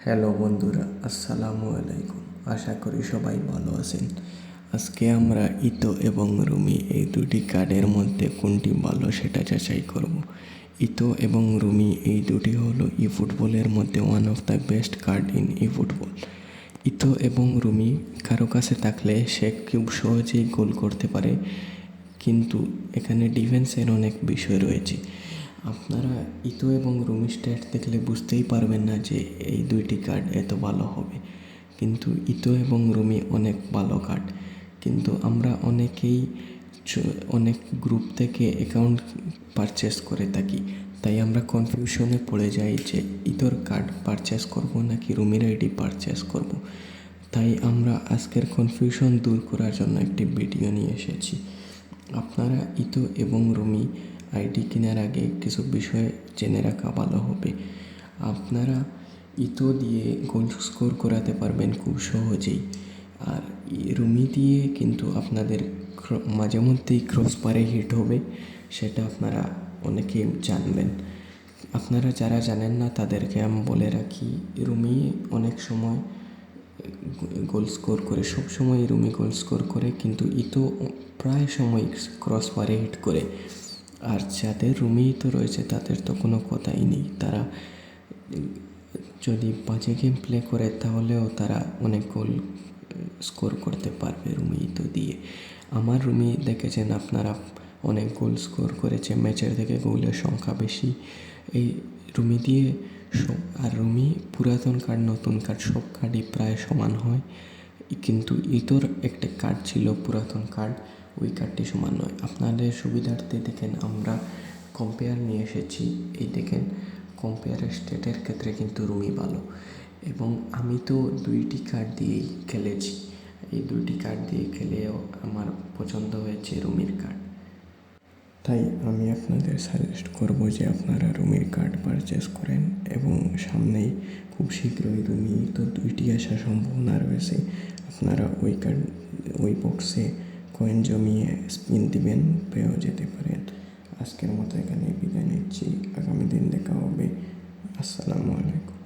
Hello বন্ধুরা, আসসালামু আলাইকুম। আশা করি সবাই ভালো আছেন। আজকে আমরা ইতো এবং রুমি এই দুটি কার্ডের মধ্যে কোনটি ভালো সেটা যাচাই করব। ইতো এবং রুমি এই দুটি হলো ই ফুটবলের মধ্যে one of the best card in eFootball. Eto'o এবং রুমি কারো কাছে থাকলে সে খুব সহজেই গোল করতে পারে, কিন্তু এখানে ডিফেন্সের অনেক বিষয় রয়েছে। আপনারা ইতো এবং রুমি স্ট্যাট দেখলে বুঝতেই পারবেন না যে এই দুইটি কার্ড এত ভালো হবে, কিন্তু ইতো এবং রুমি অনেক ভালো কার্ড। কিন্তু আমরা অনেকেই অনেক গ্রুপ থেকে অ্যাকাউন্ট পারচেস করে থাকি, তাই আমরা কনফিউশনে পড়ে যাই যে ইতোর কার্ড পারচেস করব নাকি রুমির আইডি পারচেস করব। তাই আমরা আজকের কনফিউশন দূর করার জন্য একটি ভিডিও নিয়ে এসেছি। আপনারা ইতো এবং রুমি আইডি কেনার আগে কিছু বিষয় জেনে রাখা ভালো হবে। আপনারা ইতো দিয়ে গোল স্কোর করাতে পারবেন খুব সহজেই, আর রুমি দিয়ে কিন্তু আপনাদের মাঝে মধ্যেই ক্রসবারে হিট হবে, সেটা আপনারা অনেকেই জানবেন। আপনারা যারা জানেন না তাদেরকে আমি বলে রাখি, রুমি অনেক সময় গোল স্কোর করে, সব সময় রুমি গোল স্কোর করে, কিন্তু ইতো প্রায় সময় ক্রসবারে হিট করে। আর যাদের রুমি ইতো রয়েছে তাদের তো কোনো কথাই নেই, তারা যদি বাজে গেম প্লে করে তাহলেও তারা অনেক গোল স্কোর করতে পারবে রুমি ইতো দিয়ে। আমার রুমি দেখেছেন আপনারা অনেক গোল স্কোর করেছে, ম্যাচের থেকে গোলের সংখ্যা বেশি এই রুমি দিয়ে। আর রুমি পুরাতন কার্ড নতুন কার্ড সব কার্ডই প্রায় সমান হয়, কিন্তু ইতোর একটা কার্ড ছিল পুরাতন কার্ড, ওই কার্ডটি সমান নয়। আপনাদের সুবিধার্থে দেখেন আমরা কম্পেয়ার নিয়ে এসেছি। এই দেখেন, কম্পেয়ারের স্টেটের ক্ষেত্রে কিন্তু রুমি ভালো, এবং আমি তো দুইটি কার্ড দিয়েই খেলেছি। এই দুইটি কার্ড দিয়ে খেলেও আমার পছন্দ হয়েছে রুমির কার্ড। তাই আমি আপনাদের সাজেস্ট করব যে আপনারা রুমির কার্ড পারচেস করেন, এবং সামনেই খুব শীঘ্রই রুমি তো দুইটি আসার সম্ভাবনা রয়েছে। আপনারা ওই বক্সে কয়েন জমিয়ে স্পিন দিবেন, পেয়েও যেতে পারেন। আজকের মতো এখানে বিদায় নিচ্ছি, আগামী দিন দেখা হবে। আসসালামু আলাইকুম।